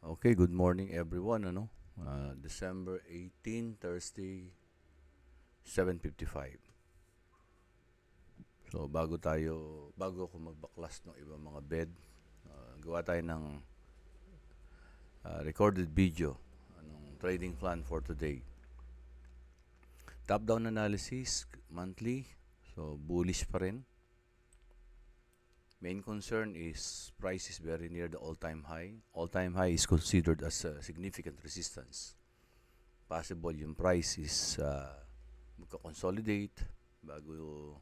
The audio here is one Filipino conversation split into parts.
Okay, good morning everyone. December 18, Thursday, 7:55. So bago ako magbaklas ng ibang mga bed, gawa tayo ng recorded video anong trading plan for today. Top-down analysis monthly, so bullish pa rin. Main concern is price is very near the all-time high. All-time high is considered as a significant resistance. Possible yung price is magka-consolidate bago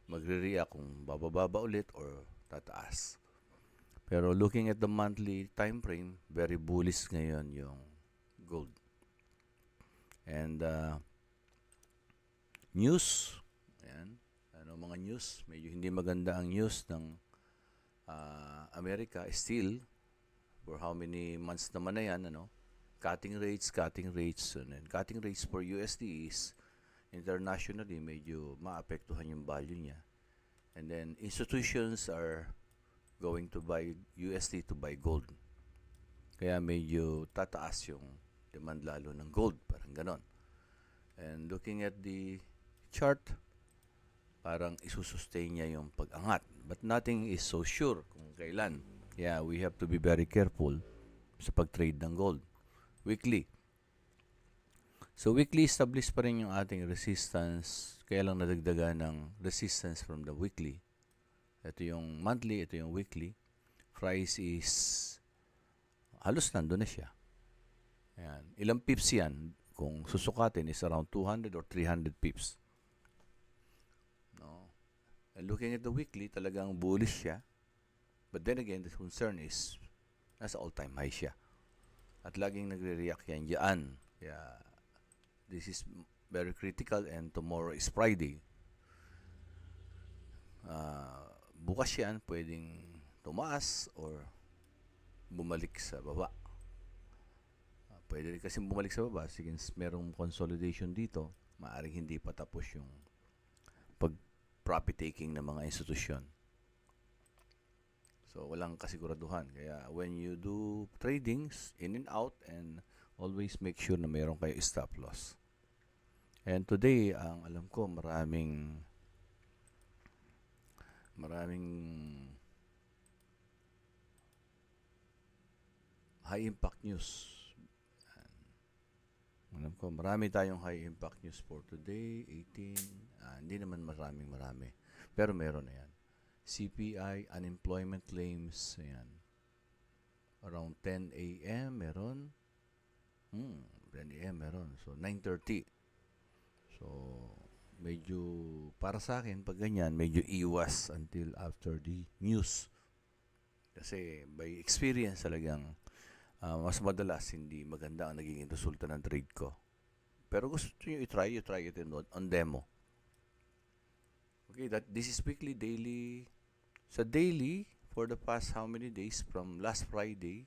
magre-react kung bababa ulit or tataas. Pero looking at the monthly time frame, very bullish ngayon yung gold. And news, ayan, mga news, medyo hindi maganda ang news ng Amerika still for how many months naman na yan, cutting rates, and cutting rates for USD is internationally medyo maapektuhan yung value niya. And then institutions are going to buy USD to buy gold. Kaya medyo tataas yung demand lalo ng gold, parang ganon. And looking at the chart, parang isusustain niya yung pag-angat. But nothing is so sure kung kailan. Yeah, we have to be very careful sa pag-trade ng gold. Weekly. So weekly established pa rin yung ating resistance. Kaya lang nadagdagan ng resistance from the weekly. Ito yung monthly, ito yung weekly. Price is halos nandun na siya. Ayan. Ilang pips yan? Kung susukatin is around 200 or 300 pips. No. And looking at the weekly, talagang bullish siya. But then again, the concern is nasa all-time high siya. At laging nagre-react yan dyan. Kaya this is very critical and tomorrow is Friday. Bukas yan, pwedeng tumaas or bumalik sa baba. Pwede rin kasi bumalik sa baba since merong consolidation dito, maaaring hindi pa tapos yung pag-profit taking ng mga institusyon. So, walang kasiguraduhan. Kaya, when you do tradings, in and out, and always make sure na mayroon kayo stop loss. And today, ang alam ko, maraming high impact news. Alam ko, marami tayong high impact news for today, 18. Hindi naman marami. Pero meron na yan. CPI, unemployment claims, ayan. Around 10 a.m. meron. 10 a.m. meron. So, 9:30. So, medyo, para sa akin, pag ganyan, medyo iwas until after the news. Kasi, by experience talagang, mas madalas hindi maganda ang naging resulta ng trade ko. Pero gusto nyo i-try it on demo. Okay, this is weekly, daily. Sa daily, for the past how many days from last Friday,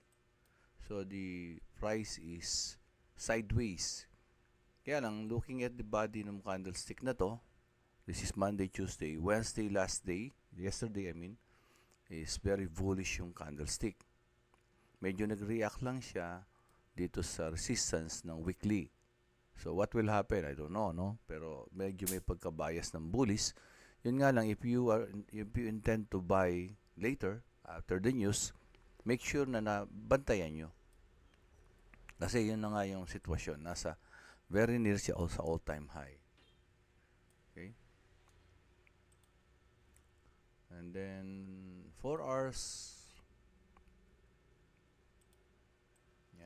so the price is sideways. Kaya lang, looking at the body ng candlestick na to, this is Monday, Tuesday, Wednesday, last day, yesterday is very bullish yung candlestick. Medyo nag-react lang siya dito sa resistance ng weekly. So, what will happen? I don't know, no? Pero medyo may pagka-bias ng bullish. Yun nga lang, if you intend to buy later, after the news, make sure na nabantayan nyo. Kasi yun na nga yung sitwasyon. Nasa very near siya sa all-time high. Okay? And then, 4 hours.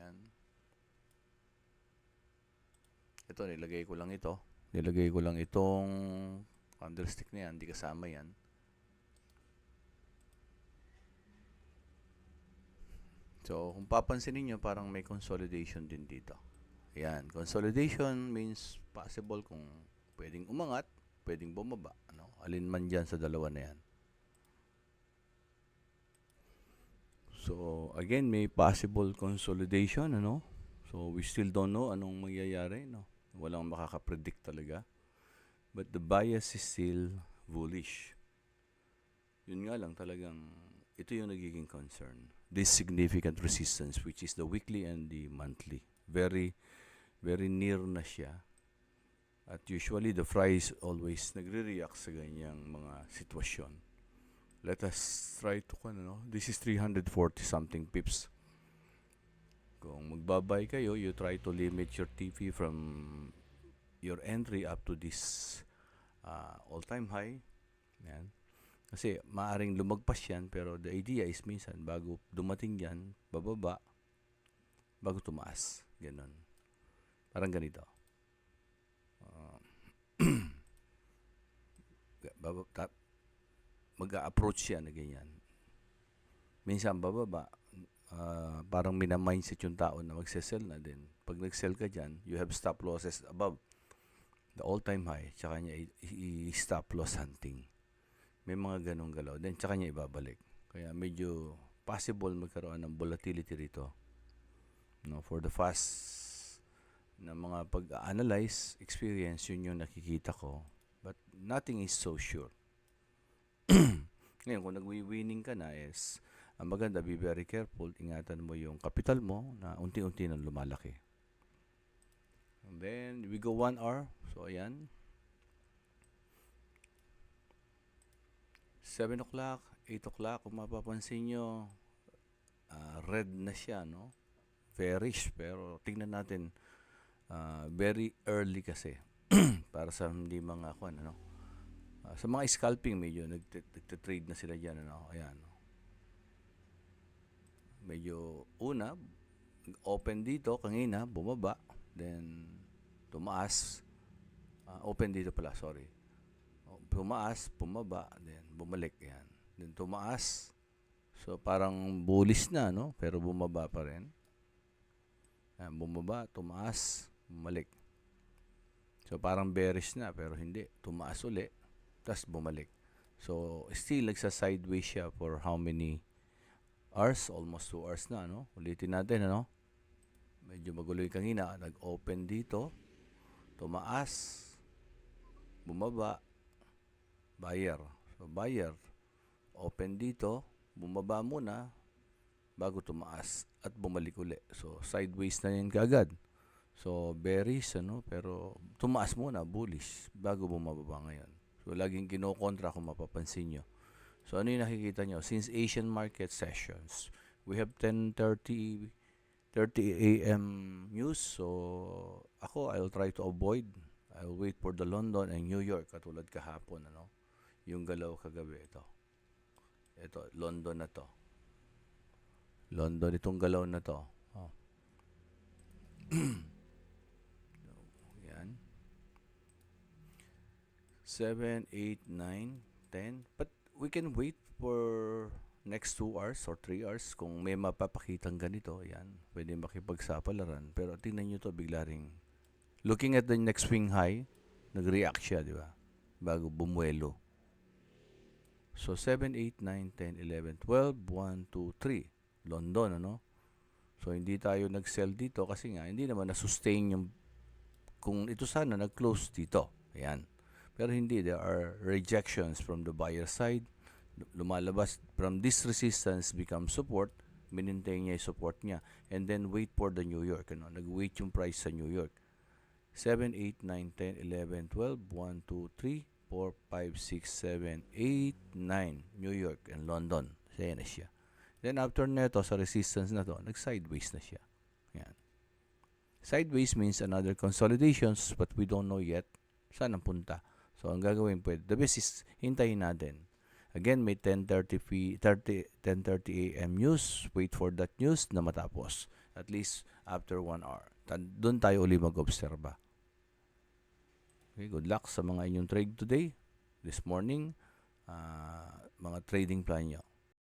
Yan. Ito, nilagay ko lang ito. Nilagay ko lang itong candlestick na yan. Hindi kasama yan. So, kung papansinin nyo, parang may consolidation din dito. Ayan. Consolidation means possible kung pwedeng umangat, pwedeng bumaba. Alin man dyan sa dalawa na yan. So, again, may possible consolidation, So, we still don't know anong mangyayari, Walang makakapredict talaga. But the bias is still bullish. Yun nga lang talagang, ito yung nagiging concern. this significant resistance, which is the weekly and the monthly. Very, very near na siya. At usually, the price always nagre-react sa ganyang mga sitwasyon. Let us try to, this is 340 something pips. Kung magbabay kayo, you try to limit your TP from your entry up to this all-time high. Yan. Kasi maaring lumagpas yan, pero the idea is minsan, bago dumating yan, bababa, bago tumaas. Ganon. Parang ganito. Mag-a-approach yan na ganyan. Minsan bababa, parang mina-mindset yung tao na magsesell na din. Pag nag-sell ka dyan, you have stop losses above the all-time high, tsaka niya i-stop loss hunting. May mga ganong galaw. Then, tsaka niya ibabalik. Kaya medyo possible magkaroon ng volatility rito. No, for the fast na mga pag-analyze experience, yun yung nakikita ko. But nothing is so sure. Ngayon, kung nag-winning ka na is, ang maganda, be very careful. Ingatan mo yung capital mo na unti-unti nang lumalaki. And then, we go 1 hour. So, ayan. 7 o'clock, 8 o'clock, kung mapapansin nyo, red na siya, no? Bearish, pero tingnan natin, very early kasi. Para sa hindi mga sa mga scalping, medyo nagte-trade na sila dyan, ayan. Medyo una, open dito, kanina, bumaba, then tumaas, open dito pala, sorry. Tumaas, bumaba, then bumalik, yan. Then tumaas, so parang bullish na, no? Pero bumaba pa rin. Yan, bumaba, tumaas, bumalik. So parang bearish na, pero hindi. Tumaas uli, tas bumalik. So still nagsa-sideways siya for how many hours? Almost 2 hours na, no? Ulitin natin, Medyo magulo yung kanina. Nag-open dito, tumaas, bumaba, buyer. So buyer, open dito, bumaba muna, bago tumaas at bumalik uli. So sideways na yan kaagad. So bearish, pero tumaas muna, bullish, bago bumababa ngayon. So laging kinokontra kung mapapansin nyo. So ano yung nakikita nyo? Since Asian market sessions, we have 10:30 a.m. news. So ako, I'll try to avoid. I'll wait for the London and New York katulad kahapon, yung galaw kagabi ito. Ito, London na to. London, itong galaw na to. Oh. Yan. 7, 8, 9, 10. But we can wait for next 2 hours or 3 hours kung may mapapakitang ganito. Yan. Pwede makipagsapalaran. Pero tingnan nyo to, bigla ring. Looking at the next swing high, nag-react siya, di ba? Bago bumuelo. So, 7, 8, 9, 10, 11, 12, 1, 2, 3. London, So, hindi tayo nag-sell dito kasi nga, hindi naman na-sustain yung, kung ito sana nag-close dito. Ayan. Pero hindi, there are rejections from the buyer side. Lumalabas from this resistance becomes support. Minintay niya yung support niya. And then, wait for the New York. Nag-wait yung price sa New York. 7, 8, 9, 10, 11, 12, 1, 2, 3, 4, 5, 6, 7, 8, 9. New York and London. Siya na siya. Then after neto, sa resistance na to, nag-sideways na siya. Yan. Sideways means another consolidations but we don't know yet saan ang punta. So, ang gagawin pwede, the best is hintayin natin. Again, may 10:30 a.m. news. Wait for that news na matapos. At least after 1 hour. Doon tayo uli mag-obserba. Okay, good luck sa mga inyong trade today, this morning, mga trading plan nyo.